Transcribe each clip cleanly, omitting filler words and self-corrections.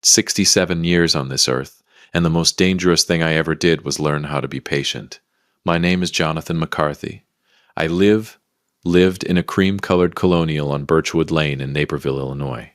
67 years on this earth, and the most dangerous thing I ever did was learn how to be patient. My name is Jonathan McCarthy. I lived in a cream-colored colonial on Birchwood Lane in Naperville, Illinois.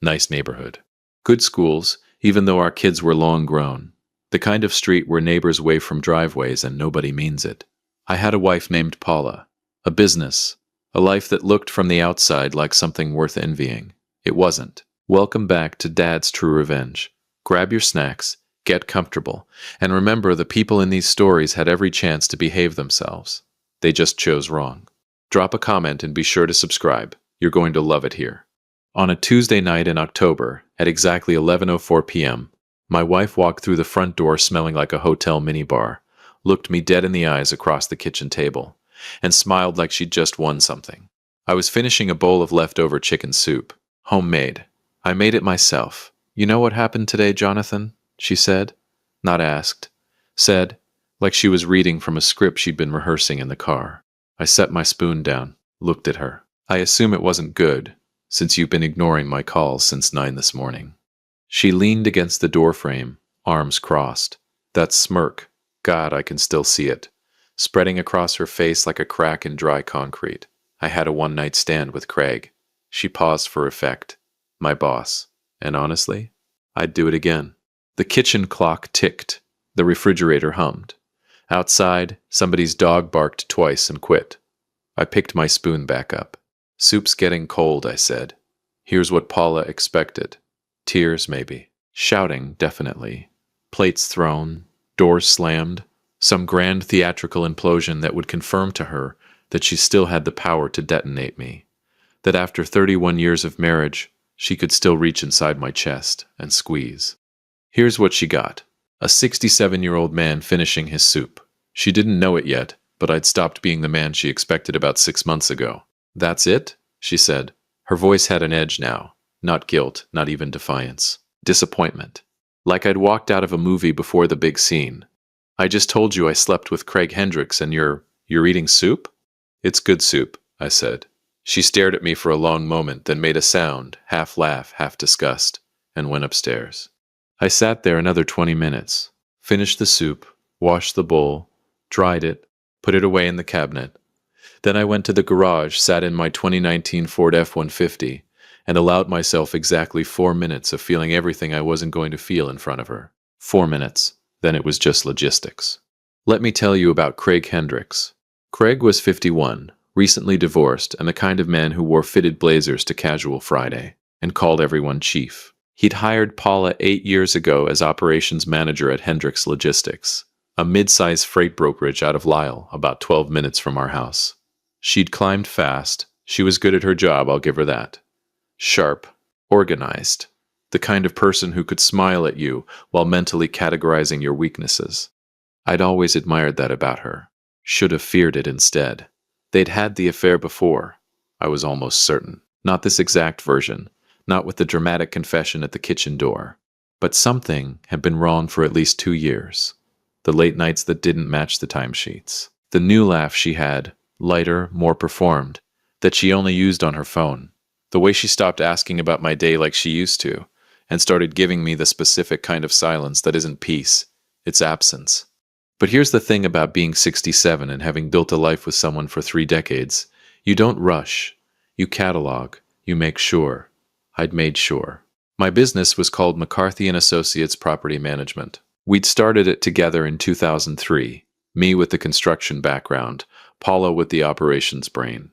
Nice neighborhood. Good schools, even though our kids were long grown. The kind of street where neighbors wave from driveways and nobody means it. I had a wife named Paula. A business. A life that looked from the outside like something worth envying. It wasn't. Welcome back to Dad's True Revenge. Grab your snacks, get comfortable, and remember the people in these stories had every chance to behave themselves. They just chose wrong. Drop a comment and be sure to subscribe. You're going to love it here. On a Tuesday night in October, at exactly 11:04 p.m., my wife walked through the front door smelling like a hotel minibar, looked me dead in the eyes across the kitchen table, and smiled like she'd just won something. I was finishing a bowl of leftover chicken soup. Homemade. I made it myself. You know what happened today, Jonathan? She said. Not asked. Said, like she was reading from a script she'd been rehearsing in the car. I set my spoon down, looked at her. I assume it wasn't good, since you've been ignoring my calls since 9 this morning. She leaned against the doorframe, arms crossed. That smirk, God, I can still see it, spreading across her face like a crack in dry concrete. I had a one-night stand with Craig. She paused for effect. My boss. And honestly, I'd do it again. The kitchen clock ticked. The refrigerator hummed. Outside, somebody's dog barked twice and quit. I picked my spoon back up. Soup's getting cold, I said. Here's what Paula expected. Tears, maybe. Shouting, definitely. Plates thrown. Doors slammed. Some grand theatrical implosion that would confirm to her that she still had the power to detonate me. That after 31 years of marriage, she could still reach inside my chest and squeeze. Here's what she got. A 67-year-old man finishing his soup. She didn't know it yet, but I'd stopped being the man she expected about 6 months ago. That's it? She said. Her voice had an edge now. Not guilt, not even defiance. Disappointment. Like I'd walked out of a movie before the big scene. I just told you I slept with Craig Hendricks and you're eating soup? It's good soup, I said. She stared at me for a long moment, then made a sound, half laugh, half disgust, and went upstairs. I sat there another 20 minutes, finished the soup, washed the bowl, dried it, put it away in the cabinet. Then I went to the garage, sat in my 2019 Ford F-150, and allowed myself exactly 4 minutes of feeling everything I wasn't going to feel in front of her. 4 minutes. Then it was just logistics. Let me tell you about Craig Hendricks. Craig was 51, recently divorced, and the kind of man who wore fitted blazers to casual Friday, and called everyone chief. He'd hired Paula 8 years ago as operations manager at Hendricks Logistics, a mid-size freight brokerage out of Lisle, about 12 minutes from our house. She'd climbed fast. She was good at her job, I'll give her that. Sharp, organized, the kind of person who could smile at you while mentally categorizing your weaknesses. I'd always admired that about her. Should have feared it instead. They'd had the affair before, I was almost certain. Not this exact version, not with the dramatic confession at the kitchen door. But something had been wrong for at least 2 years. The late nights that didn't match the timesheets. The new laugh she had, lighter, more performed, that she only used on her phone. The way she stopped asking about my day like she used to, and started giving me the specific kind of silence that isn't peace, it's absence. But here's the thing about being 67 and having built a life with someone for 3 decades. You don't rush. You catalog. You make sure. I'd made sure. My business was called McCarthy & Associates Property Management. We'd started it together in 2003, me with the construction background, Paula with the operations brain.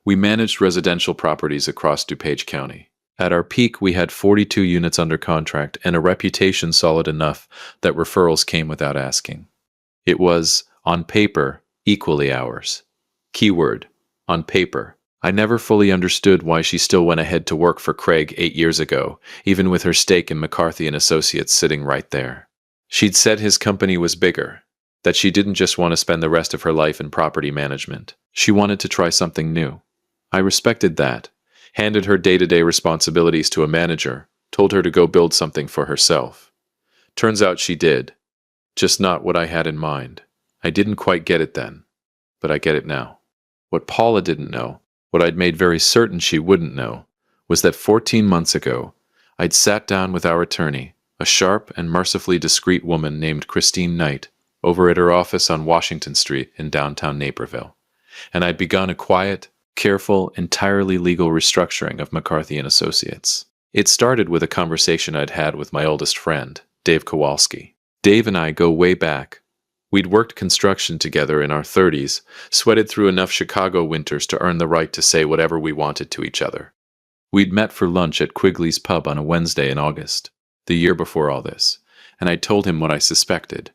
We managed residential properties across DuPage County. At our peak, we had 42 units under contract and a reputation solid enough that referrals came without asking. It was, on paper, equally ours. Keyword, on paper. I never fully understood why she still went ahead to work for Craig 8 years ago, even with her stake in McCarthy & Associates sitting right there. She'd said his company was bigger, that she didn't just want to spend the rest of her life in property management. She wanted to try something new. I respected that, handed her day-to-day responsibilities to a manager, told her to go build something for herself. Turns out she did. Just not what I had in mind. I didn't quite get it then, but I get it now. What Paula didn't know, what I'd made very certain she wouldn't know, was that 14 months ago, I'd sat down with our attorney, a sharp and mercifully discreet woman named Christine Knight, over at her office on Washington Street in downtown Naperville, and I'd begun a quiet, careful, entirely legal restructuring of McCarthy and Associates. It started with a conversation I'd had with my oldest friend, Dave Kowalski. Dave and I go way back. We'd worked construction together in our 30s, sweated through enough Chicago winters to earn the right to say whatever we wanted to each other. We'd met for lunch at Quigley's Pub on a Wednesday in August, the year before all this, and I told him what I suspected.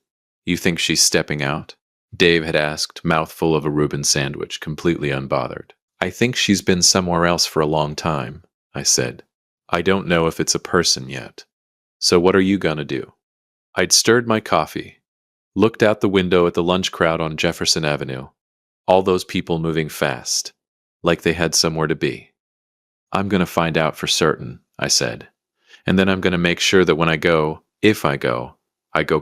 "You think she's stepping out?" Dave had asked, mouthful of a Reuben sandwich, completely unbothered. "I think she's been somewhere else for a long time," I said. "I don't know if it's a person yet. So what are you gonna do?" I'd stirred my coffee, looked out the window at the lunch crowd on Jefferson Avenue, all those people moving fast, like they had somewhere to be. "I'm gonna find out for certain," I said, "and then I'm gonna make sure that when I go, if I go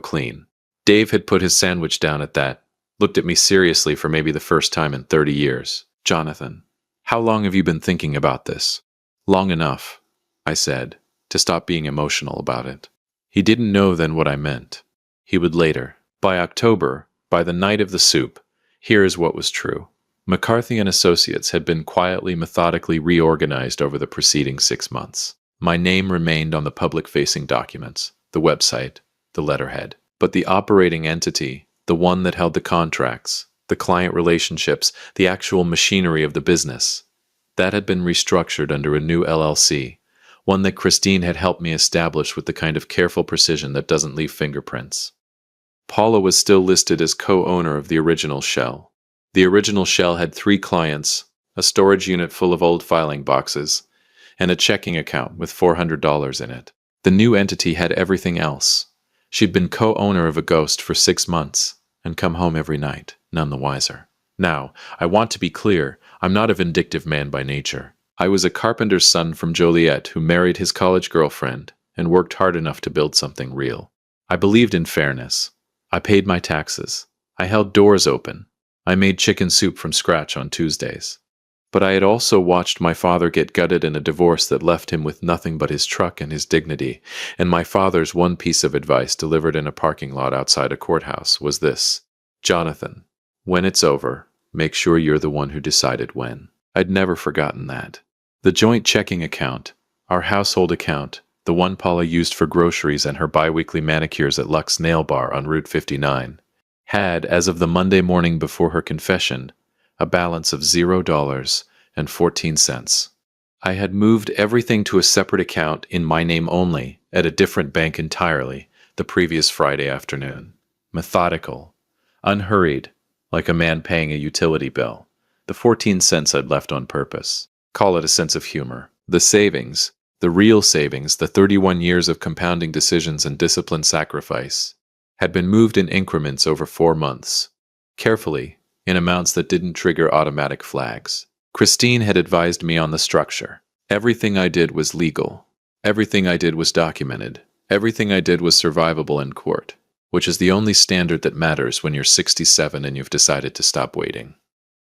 clean." Dave had put his sandwich down at that, looked at me seriously for maybe the first time in 30 years. "Jonathan, how long have you been thinking about this?" "Long enough," I said, to stop being emotional about it. He didn't know then what I meant. He would later. By October, by the night of the soup, here is what was true. McCarthy and Associates had been quietly, methodically reorganized over the preceding 6 months. My name remained on the public-facing documents, the website, the letterhead. But the operating entity, the one that held the contracts, the client relationships, the actual machinery of the business, that had been restructured under a new LLC, one that Christine had helped me establish with the kind of careful precision that doesn't leave fingerprints. Paula was still listed as co-owner of the original shell. The original shell had 3 clients, a storage unit full of old filing boxes, and a checking account with $400 in it. The new entity had everything else. She'd been co-owner of a ghost for 6 months, and come home every night, none the wiser. Now, I want to be clear, I'm not a vindictive man by nature. I was a carpenter's son from Joliet who married his college girlfriend and worked hard enough to build something real. I believed in fairness. I paid my taxes. I held doors open. I made chicken soup from scratch on Tuesdays. But I had also watched my father get gutted in a divorce that left him with nothing but his truck and his dignity, and my father's one piece of advice delivered in a parking lot outside a courthouse was this: "Jonathan, when it's over, make sure you're the one who decided when." I'd never forgotten that. The joint checking account, our household account, the one Paula used for groceries and her bi-weekly manicures at Lux Nail Bar on Route 59, had, as of the Monday morning before her confession, a balance of $0.14. I had moved everything to a separate account in my name only, at a different bank entirely, the previous Friday afternoon. Methodical, unhurried, like a man paying a utility bill. The 14 cents I'd left on purpose. Call it a sense of humor. The savings, the real savings, the 31 years of compounding decisions and disciplined sacrifice, had been moved in increments over 4 months. Carefully, in amounts that didn't trigger automatic flags. Christine had advised me on the structure. Everything I did was legal. Everything I did was documented. Everything I did was survivable in court, which is the only standard that matters when you're 67 and you've decided to stop waiting.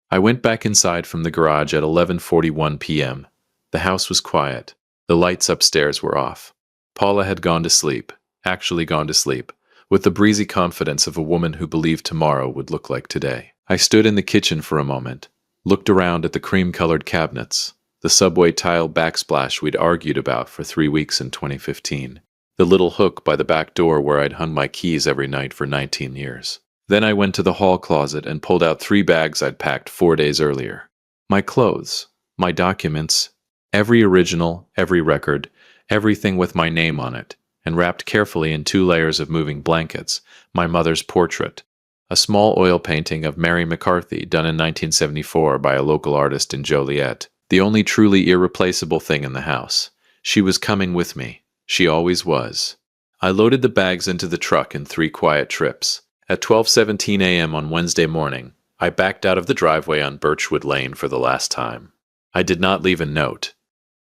I went back inside from the garage at 11:41 p.m. The house was quiet. The lights upstairs were off. Paula had gone to sleep, actually gone to sleep, with the breezy confidence of a woman who believed tomorrow would look like today. I stood in the kitchen for a moment, looked around at the cream-colored cabinets, the subway tile backsplash we'd argued about for 3 weeks in 2015, the little hook by the back door where I'd hung my keys every night for 19 years. Then I went to the hall closet and pulled out 3 bags I'd packed 4 days earlier. My clothes, my documents, every original, every record, everything with my name on it, and wrapped carefully in 2 layers of moving blankets, my mother's portrait, a small oil painting of Mary McCarthy done in 1974 by a local artist in Joliet, the only truly irreplaceable thing in the house. She was coming with me. She always was. I loaded the bags into the truck in 3 quiet trips. At 12:17 a.m. on Wednesday morning, I backed out of the driveway on Birchwood Lane for the last time. I did not leave a note.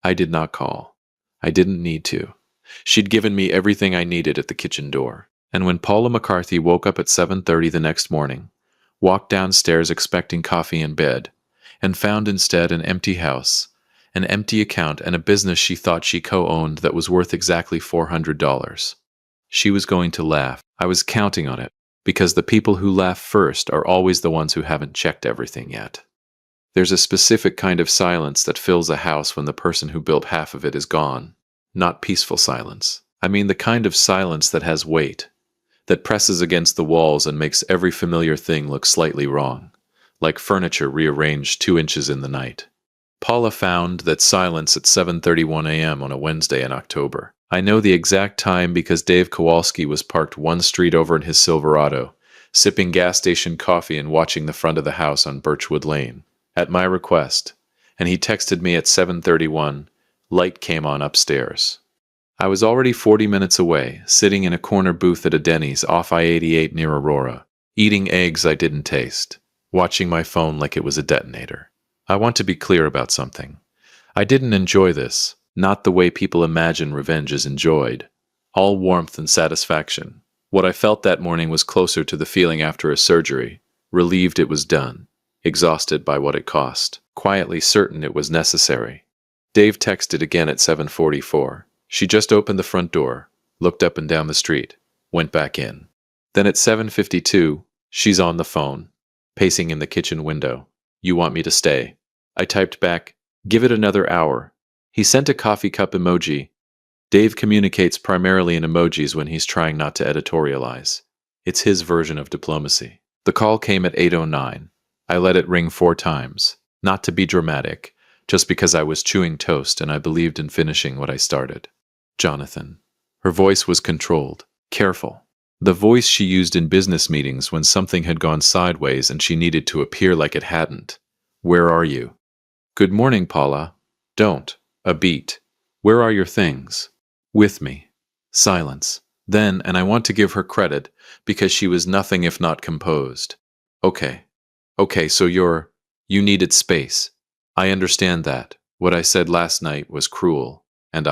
I did not call. I didn't need to. She'd given me everything I needed at the kitchen door. And when Paula McCarthy woke up at 7:30 the next morning, walked downstairs expecting coffee in bed, and found instead an empty house, an empty account, and a business she thought she co-owned that was worth exactly $400. She was going to laugh. I was counting on it, because the people who laugh first are always the ones who haven't checked everything yet. There's a specific kind of silence that fills a house when the person who built half of it is gone. Not peaceful silence. I mean the kind of silence that has weight, that presses against the walls and makes every familiar thing look slightly wrong, like furniture rearranged 2 inches in the night. Paula found that silence at 7:31 a.m. on a Wednesday in October. I know the exact time because Dave Kowalski was parked one street over in his Silverado, sipping gas station coffee and watching the front of the house on Birchwood Lane, at my request, and he texted me at 7:31, light came on upstairs. I was already 40 minutes away, sitting in a corner booth at a Denny's off I-88 near Aurora, eating eggs I didn't taste, watching my phone like it was a detonator. I want to be clear about something. I didn't enjoy this, not the way people imagine revenge is enjoyed. All warmth and satisfaction. What I felt that morning was closer to the feeling after a surgery, relieved it was done, exhausted by what it cost, quietly certain it was necessary. Dave texted again at 7:44. She just opened the front door, looked up and down the street, went back in. Then at 7:52, she's on the phone, pacing in the kitchen window. You want me to stay? I typed back, give it another hour. He sent a coffee cup emoji. Dave communicates primarily in emojis when he's trying not to editorialize. It's his version of diplomacy. The call came at 8:09. I let it ring 4 times, not to be dramatic, just because I was chewing toast and I believed in finishing what I started. Jonathan. Her voice was controlled, careful. The voice she used in business meetings when something had gone sideways and she needed to appear like it hadn't. Where are you? Good morning, Paula. Don't. A beat. Where are your things? With me. Silence. Then, and I want to give her credit, because she was nothing if not composed. Okay, so you needed space. I understand that. What I said last night was cruel. And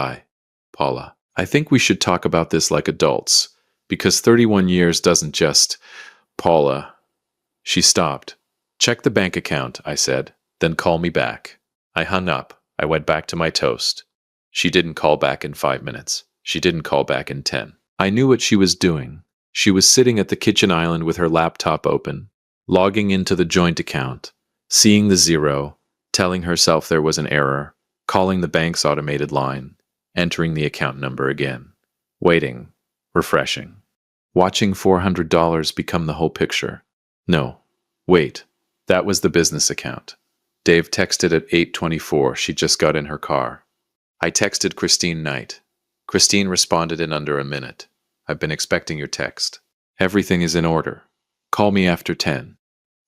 Paula, I think we should talk about this like adults, because 31 years doesn't just... Paula. She stopped. Check the bank account, I said, then call me back. I hung up. I went back to my toast. She didn't call back in 5 minutes. She didn't call back in 10. I knew what she was doing. She was sitting at the kitchen island with her laptop open, logging into the joint account, seeing the 0, telling herself there was an error, calling the bank's automated line, entering the account number again, waiting, refreshing, watching $400 become the whole picture. No, wait, that was the business account. Dave texted at 8:24. She just got in her car. I texted Christine Knight. Christine responded in under a minute. I've been expecting your text. Everything is in order. Call me after 10.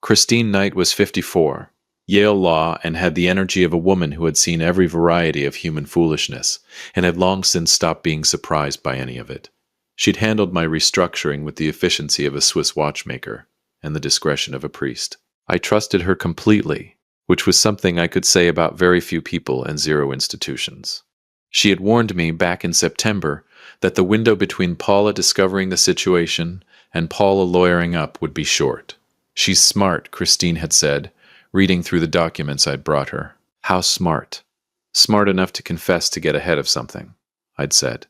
Christine Knight was 54, Yale Law, and had the energy of a woman who had seen every variety of human foolishness and had long since stopped being surprised by any of it. She'd handled my restructuring with the efficiency of a Swiss watchmaker and the discretion of a priest. I trusted her completely, which was something I could say about very few people and 0 institutions. She had warned me back in September that the window between Paula discovering the situation and Paula lawyering up would be short. She's smart, Christine had said, reading through the documents I'd brought her. How smart? Smart enough to confess to get ahead of something, I'd said.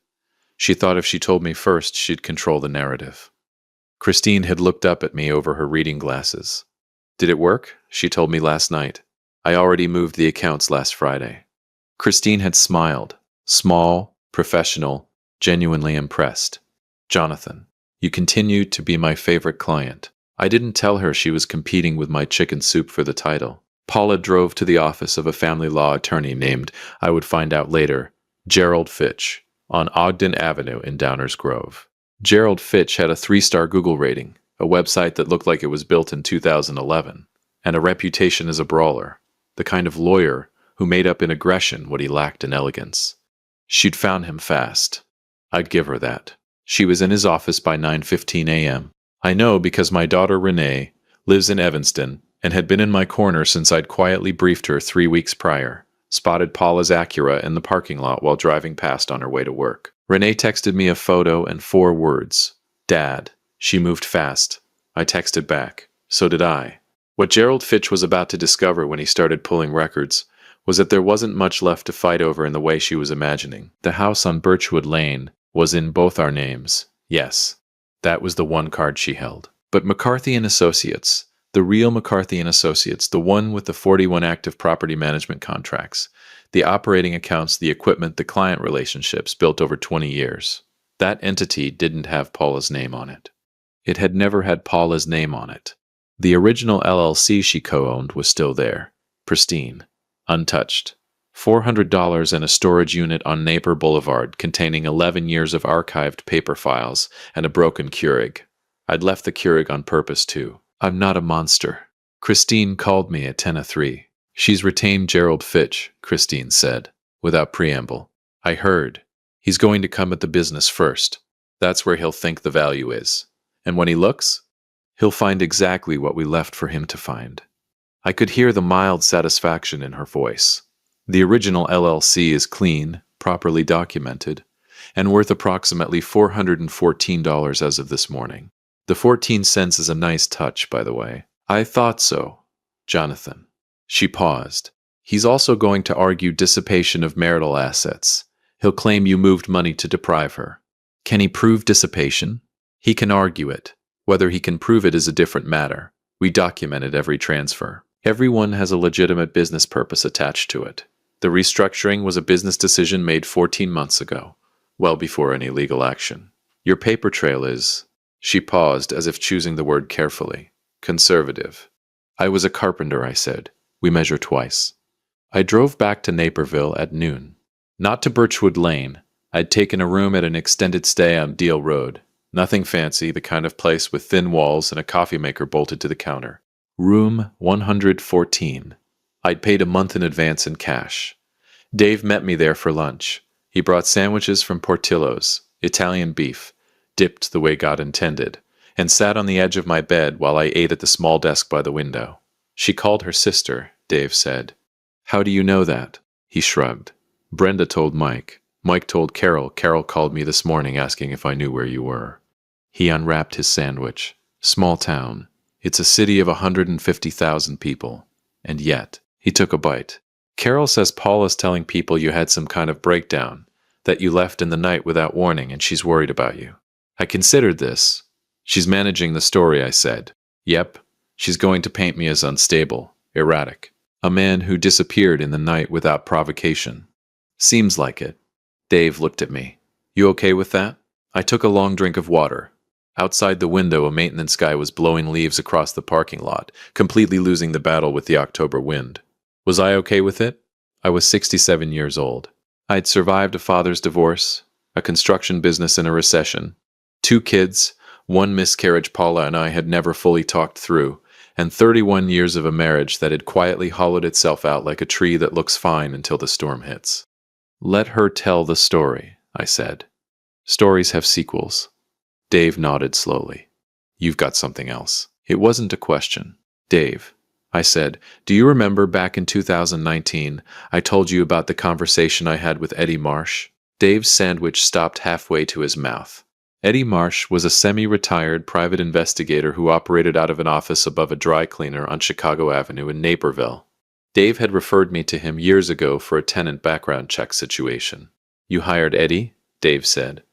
She thought if she told me first, she'd control the narrative. Christine had looked up at me over her reading glasses. Did it work? She told me last night. I already moved the accounts last Friday. Christine had smiled, small, professional, genuinely impressed. Jonathan, you continue to be my favorite client. I didn't tell her she was competing with my chicken soup for the title. Paula drove to the office of a family law attorney named, I would find out later, Gerald Fitch, on Ogden Avenue in Downers Grove. Gerald Fitch had a 3-star Google rating, a website that looked like it was built in 2011, and a reputation as a brawler, the kind of lawyer who made up in aggression what he lacked in elegance. She'd found him fast. I'd give her that. She was in his office by 9:15 a.m. I know because my daughter Renee lives in Evanston and had been in my corner since I'd quietly briefed her 3 weeks prior, spotted Paula's Acura in the parking lot while driving past on her way to work. Renee texted me a photo and 4 words. Dad. She moved fast. I texted back. So did I. What Gerald Fitch was about to discover when he started pulling records was that there wasn't much left to fight over in the way she was imagining. The house on Birchwood Lane was in both our names. Yes, that was the one card she held. But McCarthy and Associates, the real McCarthy and Associates, the one with the 41 active property management contracts, the operating accounts, the equipment, the client relationships built over 20 years. That entity didn't have Paula's name on it. It had never had Paula's name on it. The original LLC she co-owned was still there, pristine, untouched. $400 and a storage unit on Napier Boulevard containing 11 years of archived paper files and a broken Keurig. I'd left the Keurig on purpose too. I'm not a monster. Christine called me at 10:03. She's retained Gerald Fitch, Christine said, without preamble. I heard. He's going to come at the business first. That's where he'll think the value is. And when he looks, he'll find exactly what we left for him to find. I could hear the mild satisfaction in her voice. The original LLC is clean, properly documented, and worth approximately $414 as of this morning. The 14 cents is a nice touch, by the way. I thought so, Jonathan. She paused. He's also going to argue dissipation of marital assets. He'll claim you moved money to deprive her. Can he prove dissipation? He can argue it. Whether he can prove it is a different matter. We documented every transfer. Everyone has a legitimate business purpose attached to it. The restructuring was a business decision made 14 months ago, well before any legal action. Your paper trail is, she paused as if choosing the word carefully, conservative. I was a carpenter, I said. We measure twice. I drove back to Naperville at noon. Not to Birchwood Lane. I'd taken a room at an extended stay on Deal Road. Nothing fancy, the kind of place with thin walls and a coffee maker bolted to the counter. Room 114. I'd paid a month in advance in cash. Dave met me there for lunch. He brought sandwiches from Portillo's, Italian beef, dipped the way God intended, and sat on the edge of my bed while I ate at the small desk by the window. She called her sister, Dave said. How do you know that? He shrugged. Brenda told Mike. Mike told Carol. Carol called me this morning asking if I knew where you were. He unwrapped his sandwich. Small town. It's a city of 150,000 people. And yet, he took a bite. Carol says Paula's telling people you had some kind of breakdown, that you left in the night without warning and she's worried about you. I considered this. She's managing the story, I said. Yep, she's going to paint me as unstable, erratic. A man who disappeared in the night without provocation. Seems like it. Dave looked at me. You okay with that? I took a long drink of water. Outside the window, a maintenance guy was blowing leaves across the parking lot, completely losing the battle with the October wind. Was I okay with it? I was 67 years old. I'd survived a father's divorce, a construction business in a recession, 2 kids, 1 miscarriage Paula and I had never fully talked through, and 31 years of a marriage that had quietly hollowed itself out like a tree that looks fine until the storm hits. Let her tell the story, I said. Stories have sequels. Dave nodded slowly. You've got something else. It wasn't a question. Dave, I said, do you remember back in 2019, I told you about the conversation I had with Eddie Marsh? Dave's sandwich stopped halfway to his mouth. Eddie Marsh was a semi-retired private investigator who operated out of an office above a dry cleaner on Chicago Avenue in Naperville. Dave had referred me to him years ago for a tenant background check situation. You hired Eddie? Dave said.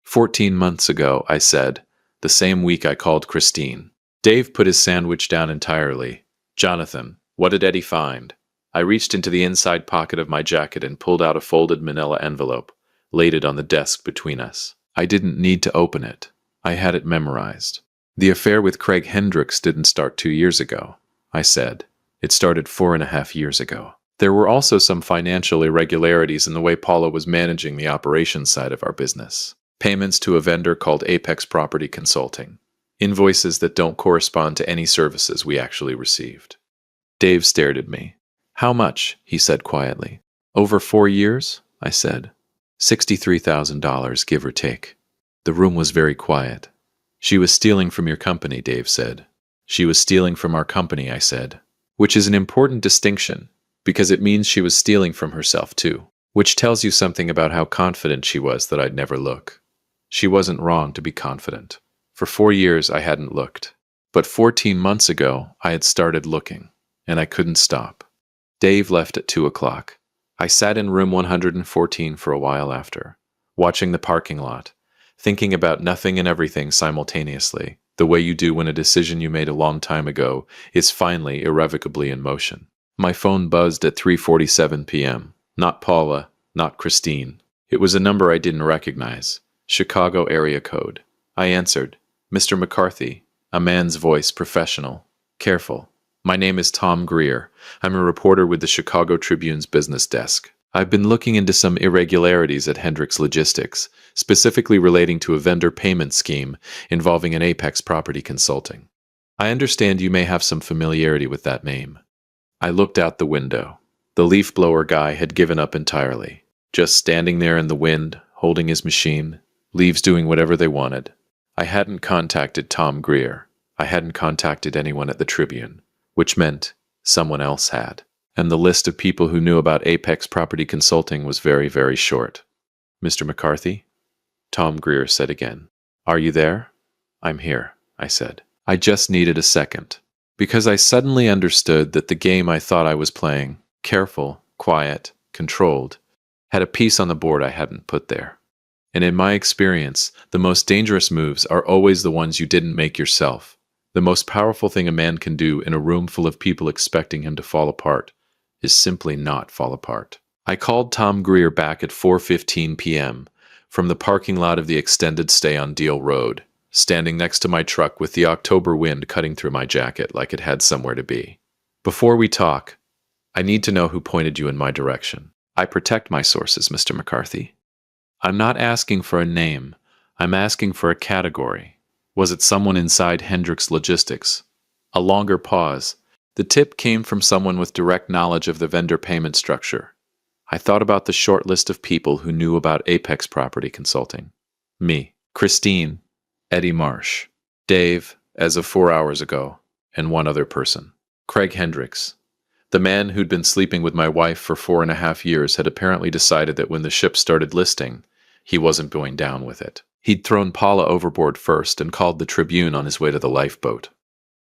14 months ago, I said, the same week I called Christine. Dave put his sandwich down entirely. Jonathan, what did Eddie find? I reached into the inside pocket of my jacket and pulled out a folded manila envelope, laid it on the desk between us. I didn't need to open it. I had it memorized. The affair with Craig Hendricks didn't start 2 years ago, I said. It started 4.5 years ago. There were also some financial irregularities in the way Paula was managing the operations side of our business. Payments to a vendor called Apex Property Consulting. Invoices that don't correspond to any services we actually received. Dave stared at me. How much? He said quietly. Over 4 years? I said. $63,000, give or take. The room was very quiet. She was stealing from your company, Dave said. She was stealing from our company, I said. Which is an important distinction, because it means she was stealing from herself too. Which tells you something about how confident she was that I'd never look. She wasn't wrong to be confident. For 4 years I hadn't looked. But 14 months ago I had started looking, and I couldn't stop. Dave left at 2 o'clock. I sat in room 114 for a while after, watching the parking lot, thinking about nothing and everything simultaneously, the way you do when a decision you made a long time ago is finally irrevocably in motion. My phone buzzed at 3:47 p.m. Not Paula, not Christine. It was a number I didn't recognize. Chicago area code. I answered. Mr. McCarthy. A man's voice, professional. Careful. My name is Tom Greer. I'm a reporter with the Chicago Tribune's business desk. I've been looking into some irregularities at Hendricks Logistics, specifically relating to a vendor payment scheme involving an Apex Property Consulting. I understand you may have some familiarity with that name. I looked out the window. The leaf blower guy had given up entirely, just standing there in the wind, holding his machine, leaves doing whatever they wanted. I hadn't contacted Tom Greer. I hadn't contacted anyone at the Tribune, which meant someone else had. And the list of people who knew about Apex Property Consulting was very, very short. Mr. McCarthy? Tom Greer said again. Are you there? I'm here, I said. I just needed a second, because I suddenly understood that the game I thought I was playing, careful, quiet, controlled, had a piece on the board I hadn't put there. And in my experience, the most dangerous moves are always the ones you didn't make yourself. The most powerful thing a man can do in a room full of people expecting him to fall apart is simply not fall apart. I called Tom Greer back at 4:15 p.m. from the parking lot of the extended stay on Deal Road, standing next to my truck with the October wind cutting through my jacket like it had somewhere to be. Before we talk, I need to know who pointed you in my direction. I protect my sources, Mr. McCarthy. I'm not asking for a name. I'm asking for a category. Was it someone inside Hendricks Logistics? A longer pause. The tip came from someone with direct knowledge of the vendor payment structure. I thought about the short list of people who knew about Apex Property Consulting. Me, Christine, Eddie Marsh, Dave, as of 4 hours ago, and one other person. Craig Hendricks. The man who'd been sleeping with my wife for 4.5 years had apparently decided that when the ship started listing, he wasn't going down with it. He'd thrown Paula overboard first and called the Tribune on his way to the lifeboat.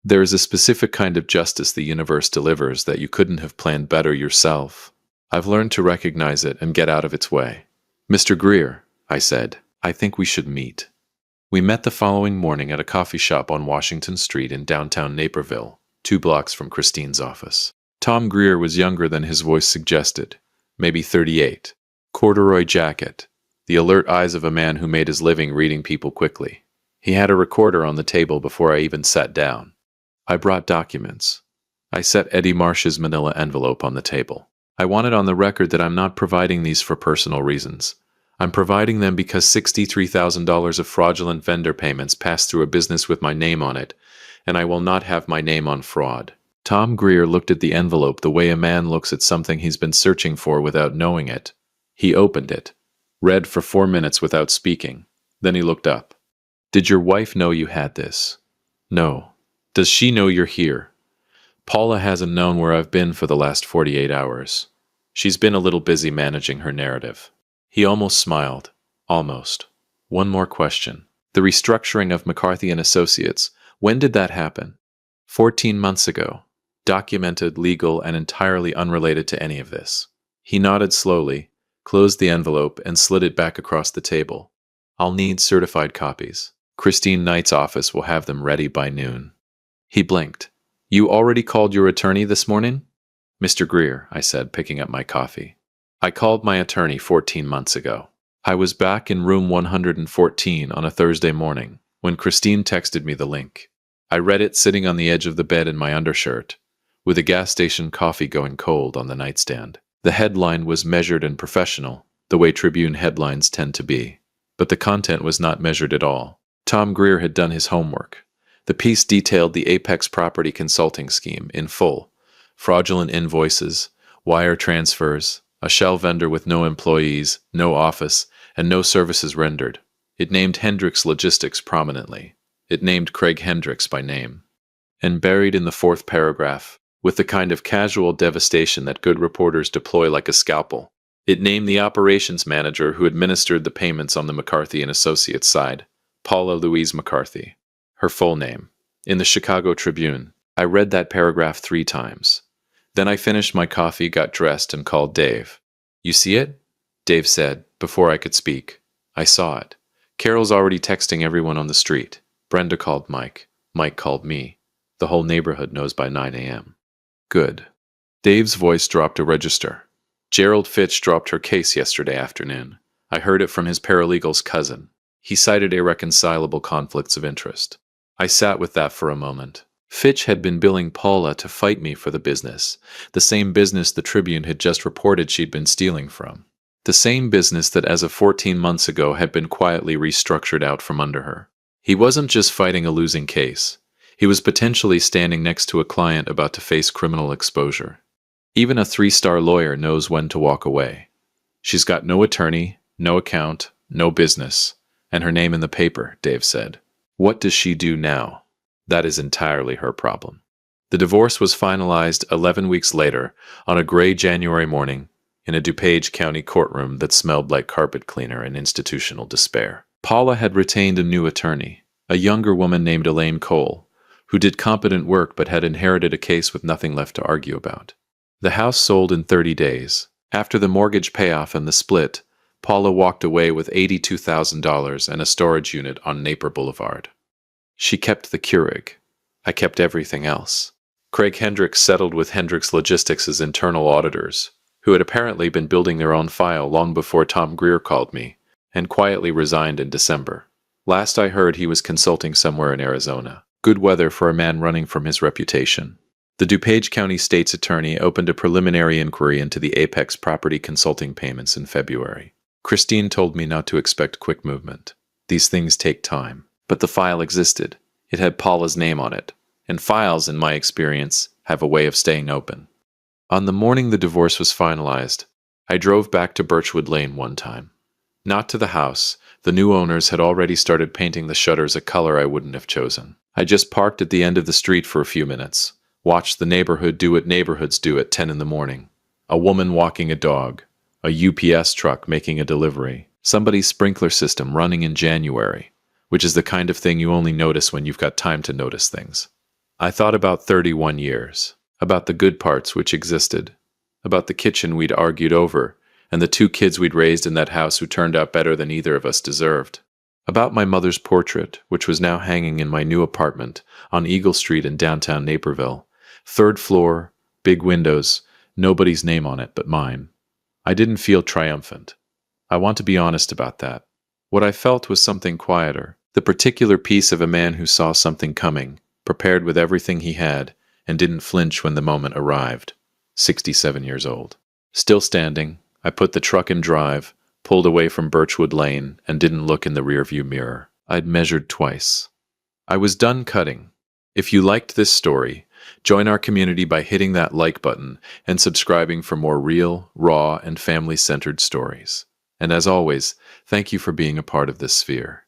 There is a specific kind of justice the universe delivers that you couldn't have planned better yourself. I've learned to recognize it and get out of its way. Mr. Greer, I said, I think we should meet. We met the following morning at a coffee shop on Washington Street in downtown Naperville, 2 blocks from Christine's office. Tom Greer was younger than his voice suggested, maybe 38. Corduroy jacket, the alert eyes of a man who made his living reading people quickly. He had a recorder on the table before I even sat down. I brought documents. I set Eddie Marsh's manila envelope on the table. I wanted on the record that I'm not providing these for personal reasons. I'm providing them because $63,000 of fraudulent vendor payments passed through a business with my name on it, and I will not have my name on fraud. Tom Greer looked at the envelope the way a man looks at something he's been searching for without knowing it. He opened it, read for 4 minutes without speaking. Then he looked up. Did your wife know you had this? No. Does she know you're here? Paula hasn't known where I've been for the last 48 hours. She's been a little busy managing her narrative. He almost smiled. Almost. One more question. The restructuring of McCarthy and Associates, when did that happen? 14 months ago. Documented, legal, and entirely unrelated to any of this. He nodded slowly, closed the envelope, and slid it back across the table. I'll need certified copies. Christine Knight's office will have them ready by noon. He blinked. You already called your attorney this morning? Mr. Greer, I said, picking up my coffee. I called my attorney 14 months ago. I was back in room 114 on a Thursday morning when Christine texted me the link. I read it sitting on the edge of the bed in my undershirt, with a gas station coffee going cold on the nightstand. The headline was measured and professional, the way Tribune headlines tend to be. But the content was not measured at all. Tom Greer had done his homework. The piece detailed the Apex Property Consulting scheme in full. Fraudulent invoices, wire transfers, a shell vendor with no employees, no office, and no services rendered. It named Hendricks Logistics prominently. It named Craig Hendricks by name. And buried in the 4th paragraph, with the kind of casual devastation that good reporters deploy like a scalpel, it named the operations manager who administered the payments on the McCarthy and Associates side, Paula Louise McCarthy. Her full name. In the Chicago Tribune, I read that paragraph 3 times. Then I finished my coffee, got dressed, and called Dave. "You see it?" Dave said, before I could speak. I saw it. Carol's already texting everyone on the street. Brenda called Mike. Mike called me. The whole neighborhood knows by 9 a.m. Good. Dave's voice dropped a register. Gerald Fitch dropped her case yesterday afternoon. I heard it from his paralegal's cousin. He cited irreconcilable conflicts of interest. I sat with that for a moment. Fitch had been billing Paula to fight me for the business, the same business the Tribune had just reported she'd been stealing from. The same business that as of 14 months ago had been quietly restructured out from under her. He wasn't just fighting a losing case. He was potentially standing next to a client about to face criminal exposure. Even a 3-star lawyer knows when to walk away. She's got no attorney, no account, no business, and her name in the paper, Dave said. What does she do now? That is entirely her problem. The divorce was finalized 11 weeks later on a gray January morning in a DuPage County courtroom that smelled like carpet cleaner and institutional despair. Paula had retained a new attorney, a younger woman named Elaine Cole, who did competent work but had inherited a case with nothing left to argue about. The house sold in 30 days. After the mortgage payoff and the split, Paula walked away with $82,000 and a storage unit on Napier Boulevard. She kept the Keurig. I kept everything else. Craig Hendricks settled with Hendricks Logistics' internal auditors, who had apparently been building their own file long before Tom Greer called me, and quietly resigned in December. Last I heard, he was consulting somewhere in Arizona. Good weather for a man running from his reputation. The DuPage County State's attorney opened a preliminary inquiry into the Apex property consulting payments in February. Christine told me not to expect quick movement. These things take time. But the file existed. It had Paula's name on it, and files, in my experience, have a way of staying open. On the morning the divorce was finalized, I drove back to Birchwood Lane one time. Not to the house. The new owners had already started painting the shutters a color I wouldn't have chosen. I just parked at the end of the street for a few minutes, watched the neighborhood do what neighborhoods do at 10 in the morning. A woman walking a dog, a UPS truck making a delivery, somebody's sprinkler system running in January, which is the kind of thing you only notice when you've got time to notice things. I thought about 31 years, about the good parts which existed, about the kitchen we'd argued over, and the 2 kids we'd raised in that house who turned out better than either of us deserved. About my mother's portrait, which was now hanging in my new apartment on Eagle Street in downtown Naperville. 3rd floor, big windows, nobody's name on it but mine. I didn't feel triumphant. I want to be honest about that. What I felt was something quieter, the particular peace of a man who saw something coming, prepared with everything he had, and didn't flinch when the moment arrived. 67 years old. Still standing, I put the truck in drive, pulled away from Birchwood Lane, and didn't look in the rearview mirror. I'd measured twice. I was done cutting. If you liked this story, join our community by hitting that like button and subscribing for more real, raw, and family-centered stories. And as always, thank you for being a part of this sphere.